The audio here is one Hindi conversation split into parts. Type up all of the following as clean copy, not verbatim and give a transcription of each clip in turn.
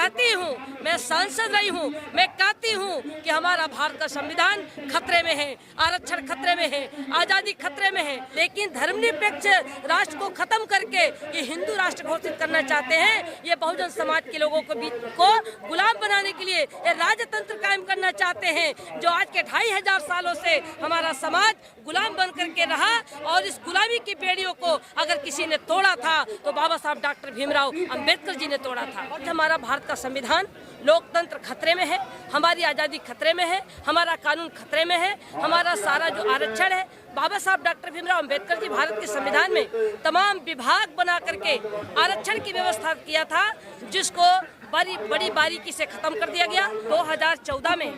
कहती हूँ, मैं सांसद रही हूँ, मैं कहती हूँ कि हमारा भारत का संविधान खतरे में है, आरक्षण खतरे में है, आजादी खतरे में है। लेकिन धर्मनिरपेक्ष राष्ट्र को खत्म करके ये हिंदू राष्ट्र घोषित करना चाहते हैं। ये बहुजन समाज के लोगों को गुलाम बनाने के लिए ये राजतंत्र कायम करना चाहते हैं, जो आज के 2500 सालों से हमारा समाज गुलाम बन करके रहा। और इस गुलामी की बेड़ियों को अगर किसी ने तोड़ा था तो बाबा साहब डॉक्टर भीमराव अंबेडकर जी ने तोड़ा था। और हमारा भारत का संविधान, लोकतंत्र खतरे में है, हमारी आज़ादी खतरे में है, हमारा कानून खतरे में है, हमारा सारा जो आरक्षण है, बाबा साहब डॉक्टर भीमराव अंबेडकर जी भारत के संविधान में तमाम विभाग बना करके आरक्षण की व्यवस्था किया था, जिसको बड़ी बारीकी से खत्म कर दिया गया। 2014 में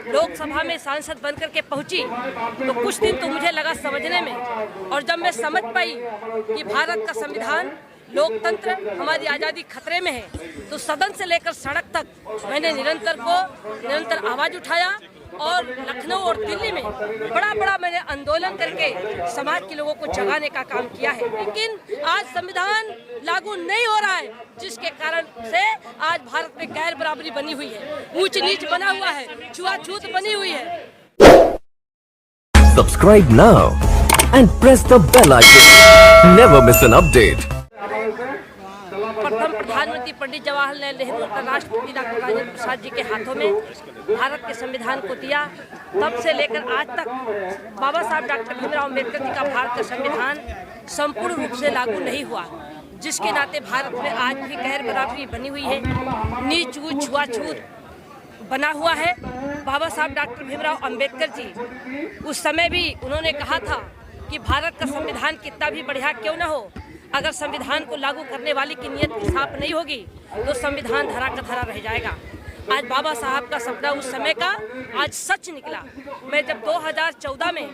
लोकसभा में सांसद बनकर के पहुंची तो कुछ दिन तो मुझे लगा समझने में, और जब मैं समझ पाई कि भारत का संविधान, लोकतंत्र, हमारी आज़ादी खतरे में है, तो सदन से लेकर सड़क तक मैंने निरंतर आवाज़ उठाया। और लखनऊ और दिल्ली में बड़ा मैंने आंदोलन करके समाज के लोगों को जगाने का काम किया है। लेकिन आज संविधान लागू नहीं हो रहा है, जिसके कारण से आज भारत में गैर बराबरी बनी हुई है, ऊंच नीच बना हुआ है, छुआछूत बनी हुई है। Subscribe now and press the bell icon. Never miss an update. प्रथम प्रधानमंत्री पंडित जवाहरलाल नेहरू और राष्ट्रपति डॉक्टर राजेंद्र प्रसाद जी के हाथों में भारत के संविधान को दिया, तब से लेकर आज तक बाबा साहब डॉक्टर भीमराव अंबेडकर जी का भारत का संविधान संपूर्ण रूप से लागू नहीं हुआ, जिसके नाते भारत में आज भी गैर बराबरी बनी हुई है, नीच ऊंच छुआछूत बना हुआ है। बाबा साहब डॉक्टर भीमराव अंबेडकर जी उस समय भी उन्होंने कहा था कि भारत का संविधान कितना भी बढ़िया क्यों न हो, अगर संविधान को लागू करने वाले की नीयत साफ नहीं होगी तो संविधान धरा का धरा रह जाएगा। आज बाबा साहब का सपना उस समय का आज सच निकला। मैं जब 2014 में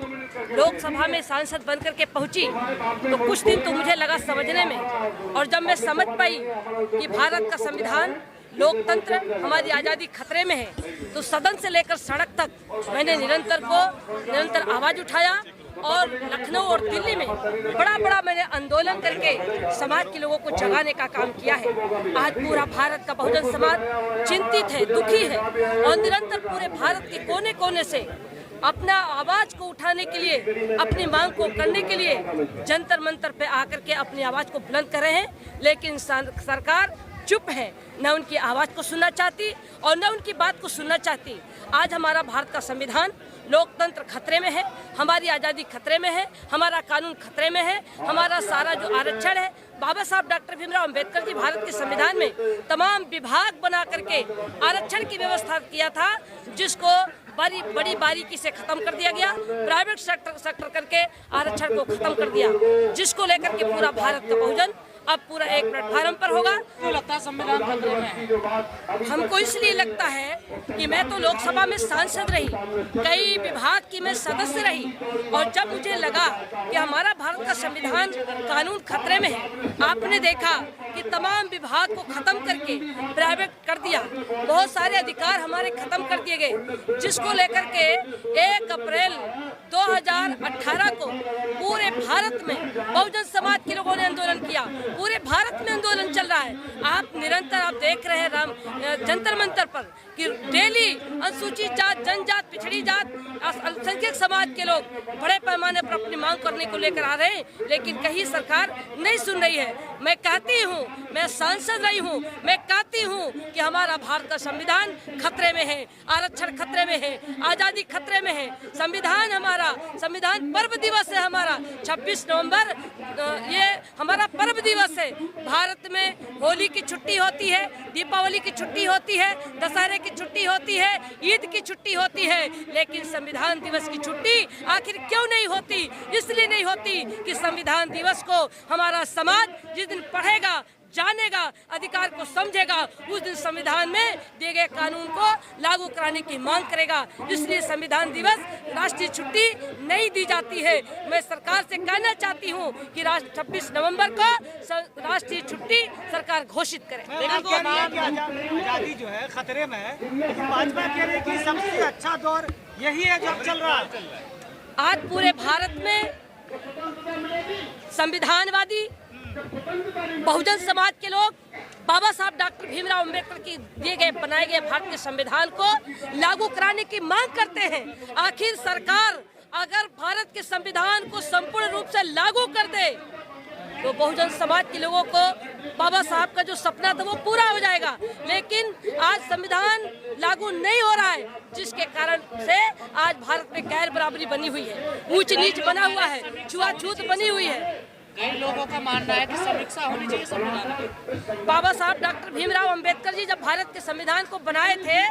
लोकसभा में सांसद बनकर के पहुंची तो कुछ दिन तो मुझे लगा समझने में, और जब मैं समझ पाई कि भारत का संविधान, लोकतंत्र, हमारी आज़ादी खतरे में है, तो सदन से लेकर सड़क तक मैंने निरंतर आवाज़ उठाया। और लखनऊ और दिल्ली में बड़ा मैंने आंदोलन करके समाज के लोगों को जगाने का काम किया है। आज पूरा भारत का बहुजन समाज चिंतित है, दुखी है, और निरंतर पूरे भारत के कोने कोने से अपना आवाज को उठाने के लिए, अपनी मांग को करने के लिए जंतर मंतर पे आकर के अपनी आवाज को बुलंद कर रहे हैं। लेकिन सरकार चुप है, न उनकी आवाज़ को सुनना चाहती और न उनकी बात को सुनना चाहती। आज हमारा भारत का संविधान, लोकतंत्र खतरे में है, हमारी आज़ादी खतरे में है, हमारा कानून खतरे में है, हमारा सारा जो आरक्षण है, बाबा साहब डॉक्टर भीमराव अंबेडकर जी भारत के संविधान में तमाम विभाग बना करके आरक्षण की व्यवस्था किया था, जिसको बड़ी बारीकी से खत्म कर दिया गया। प्राइवेट सेक्टर करके आरक्षण को खत्म कर दिया, जिसको लेकर के पूरा भारत का बहुजन अब पूरा एक प्लेटफार्म पर होगा। क्यों लगता है संविधान खतरे में है? हमको इसलिए लगता है कि मैं तो लोकसभा में सांसद रही, कई विभाग की मैं सदस्य रही, और जब मुझे लगा कि हमारा भारत का संविधान, कानून खतरे में है, आपने देखा कि तमाम विभाग को खत्म करके प्राइवेट कर दिया, बहुत सारे अधिकार हमारे खत्म कर दिए गए, जिसको लेकर के 1 अप्रैल 2018 को पूरे भारत में बहुजन समाज के लोगों ने आंदोलन किया। पूरे भारत में आंदोलन चल रहा है। आप निरंतर देख रहे हैं जंतर मंतर पर कि डेली अनुसूचित जात, जनजात, पिछड़ी जात, अल्पसंख्यक समाज के लोग बड़े पैमाने पर अपनी मांग करने को लेकर आ रहे हैं, लेकिन कहीं सरकार नहीं सुन रही है। मैं कहती हूँ, मैं सांसद रही हूँ, मैं कहती हूँ कि हमारा भारत का संविधान खतरे में है, आरक्षण खतरे में है, आज़ादी खतरे में है। संविधान हमारा, संविधान पर्व दिवस है हमारा 26 नवंबर, ये हमारा पर्व दिवस है। भारत में होली की छुट्टी होती है, दीपावली की छुट्टी होती है, दशहरे की छुट्टी होती है, ईद की छुट्टी होती है, लेकिन संविधान दिवस की छुट्टी आखिर क्यों नहीं होती? इसलिए नहीं होती कि संविधान दिवस को हमारा समाज जिस दिन पढ़ेगा, जानेगा, अधिकार को समझेगा, उस दिन संविधान में दिए गए कानून को लागू कराने की मांग करेगा। इसलिए संविधान दिवस राष्ट्रीय छुट्टी नहीं दी जाती है। मैं सरकार से कहना चाहती हूँ कि 26 नवंबर को राष्ट्रीय छुट्टी सरकार घोषित करे। आजादी जो है खतरे में है, लेकिन भाजपा कह रही है कि सबसे अच्छा दौर यही है जो अब चल रहा है। आज पूरे भारत में संविधानवादी, बहुजन समाज के लोग बाबा साहब डॉक्टर भीमराव अंबेडकर की दिए गए बनाए गए भारत के संविधान को लागू कराने की मांग करते हैं। आखिर सरकार अगर भारत के संविधान को संपूर्ण रूप से लागू कर दे तो बहुजन समाज के लोगों को बाबा साहब का जो सपना था वो पूरा हो जाएगा। लेकिन आज संविधान लागू नहीं हो रहा है, जिसके कारण से आज भारत में गैर बराबरी बनी हुई है, ऊंच नीच बना हुआ है, छुआछूत बनी हुई है। कई लोगों का मानना है कि समीक्षा होनी चाहिए संविधान की। बाबा साहब डॉक्टर भीमराव अंबेडकर जी जब भारत के संविधान को बनाए थे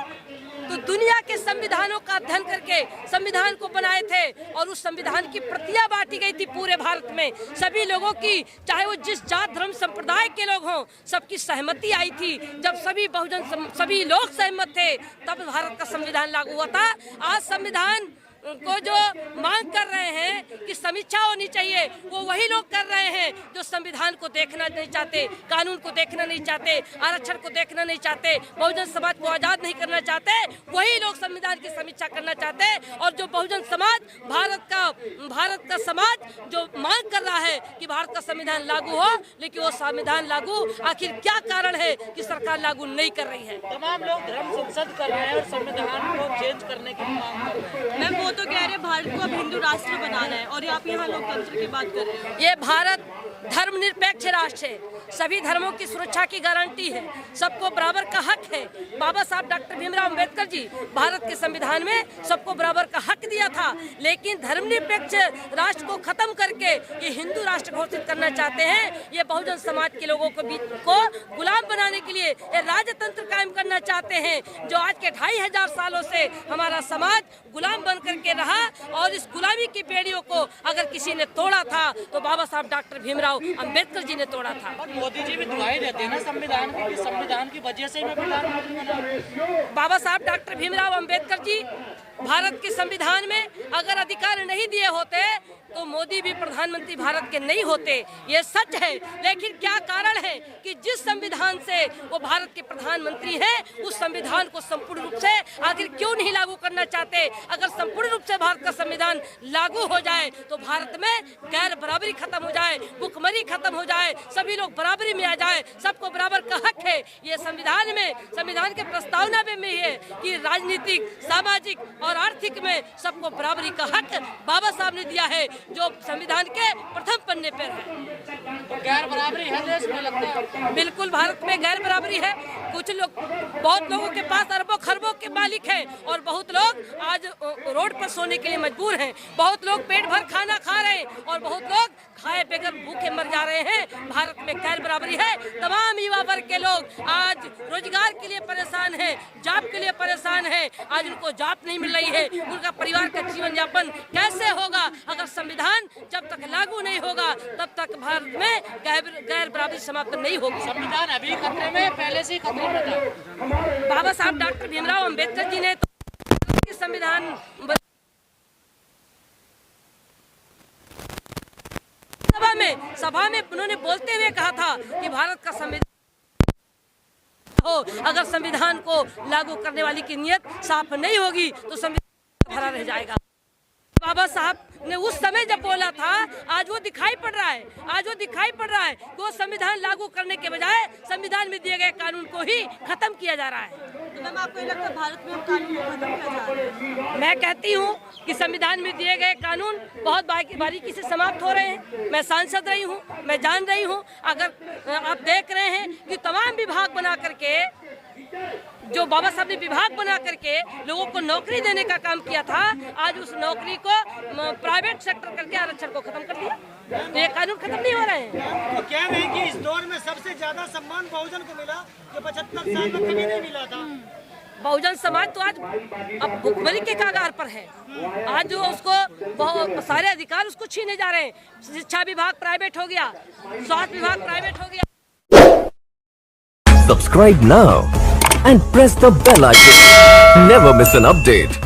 तो दुनिया के संविधानों का अध्ययन करके संविधान को बनाए थे और उस संविधान की प्रतियां बांटी गई थी पूरे भारत में। सभी लोगों की, चाहे वो जिस जात धर्म संप्रदाय के लोग हों, सबकी सहमति आई थी। जब सभी लोग सहमत थे तब भारत का संविधान लागू हुआ था। आज संविधान को जो मांग कर रहे हैं कि समीक्षा होनी चाहिए, वो वही लोग कर रहे हैं जो संविधान को देखना नहीं चाहते, कानून को देखना नहीं चाहते, आरक्षण को देखना नहीं चाहते, बहुजन समाज को आजाद नहीं करना चाहते। वही लोग संविधान की समीक्षा करना चाहते हैं। और जो बहुजन समाज भारत का समाज जो मांग कर रहा है कि भारत का संविधान लागू हो, लेकिन वो संविधान लागू आखिर क्या कारण है कि सरकार लागू नहीं कर रही है। तमाम लोग धर्म संसद कर रहे हैं और संविधान को चेंज करने की मांग कर रहे हैं। तो कह रहे भारत को अब हिंदू राष्ट्र बनाना है और आप यहाँ लोकतंत्र की बात कर रहे हैं। ये भारत धर्मनिरपेक्ष राष्ट्र है, सभी धर्मों की सुरक्षा की गारंटी है, सबको बराबर का हक है। बाबा साहब डॉक्टर भीमराव अंबेडकर जी भारत के संविधान में सबको बराबर का हक दिया था। लेकिन धर्मनिरपेक्ष राष्ट्र को खत्म करके ये हिंदू राष्ट्र घोषित करना चाहते हैं। ये बहुजन समाज के लोगों को गुलाम बनाने के लिए ये राजतंत्र कायम करना चाहते हैं। जो आज के 2500 सालों से हमारा समाज गुलाम बन करके रहा और इस गुलामी की बेड़ियों को अगर किसी ने तोड़ा था तो बाबा साहब डॉक्टर भीमराव अंबेडकर जी ने तोड़ा था। और मोदी जी भी दुआई देते हैं ना संविधान की, कि संविधान की वजह से मैं प्रधानमंत्री बना। बाबा साहब डॉक्टर भीमराव अंबेडकर जी भारत के संविधान में अगर अधिकार नहीं दिए होते तो मोदी भी प्रधानमंत्री भारत के नहीं होते, ये सच है। लेकिन क्या कारण है कि जिस संविधान से वो भारत के प्रधानमंत्री हैं उस संविधान को संपूर्ण रूप से आखिर क्यों नहीं लागू करना चाहते? अगर संपूर्ण रूप से भारत का संविधान लागू हो जाए तो भारत में गैर बराबरी खत्म हो जाए, भुखमरी खत्म हो जाए, सभी लोग बराबरी में आ जाए, सबको बराबर का हक है। ये संविधान के प्रस्तावना में है कि राजनीतिक, सामाजिक और आर्थिक में सबको बराबरी का हक बाबा साहब ने दिया है, जो संविधान के प्रथम पन्ने पर है। तो गैर बराबरी है देश में, लगता है बिल्कुल भारत में गैर बराबरी है। बहुत लोगों के पास अरबों खरबों के मालिक हैं और बहुत लोग आज रोड पर सोने के लिए मजबूर हैं। बहुत लोग पेट भर खाना खा रहे हैं और बहुत लोग खाए बगैर भूखे मर जा रहे हैं। भारत में गैर बराबरी है। तमाम युवा वर्ग के लोग आज रोजगार के लिए परेशान हैं, जॉब के लिए परेशान हैं। आज उनको जॉब नहीं मिल रही है, उनका परिवार का जीवन यापन कैसे होगा? अगर संविधान जब तक लागू नहीं होगा तब तक भारत में गैर बराबरी समाप्त नहीं होगी। संविधान अभी खतरे में, पहले से ही खतरे में था। बाबा साहब डॉक्टर भीमराव अंबेडकर जी ने तो संविधान सभा में उन्होंने बोलते हुए कहा था कि भारत का संविधान हो, अगर संविधान को लागू करने वाली की नियत साफ नहीं होगी तो संविधान भरा रह जाएगा। बाबा साहब ने उस समय जब बोला था, आज वो दिखाई पड़ रहा है कि वो संविधान लागू करने के बजाय संविधान में दिए गए कानून को ही खत्म किया जा रहा है। तो मैम आपको लगता है भारत में कानून को खत्म किया जा रहा है? मैं कहती हूँ कि संविधान में दिए गए कानून बहुत बारीकी से समाप्त हो रहे हैं। मैं सांसद रही हूँ, मैं जान रही हूँ। अगर आप देख रहे हैं कि तमाम विभाग बना करके, जो बाबा साहब ने विभाग बना करके लोगों को नौकरी देने का काम किया था, आज उस नौकरी को प्राइवेट सेक्टर करके आरक्षण को खत्म कर दिया। तो ये कानून खत्म नहीं हो रहे हैं। तो कह रहे हैं कि इस दौर में सबसे ज्यादा सम्मान बहुजन को मिला, जो 75 साल में कभी नहीं मिला था। बहुजन समाज तो आज अब भुखमरी के कगार पर है। आज जो उसको सारे अधिकार उसको छीने जा रहे हैं। शिक्षा विभाग प्राइवेट हो गया, स्वास्थ्य विभाग प्राइवेट हो गया। Subscribe now and press the bell icon. Never miss an update.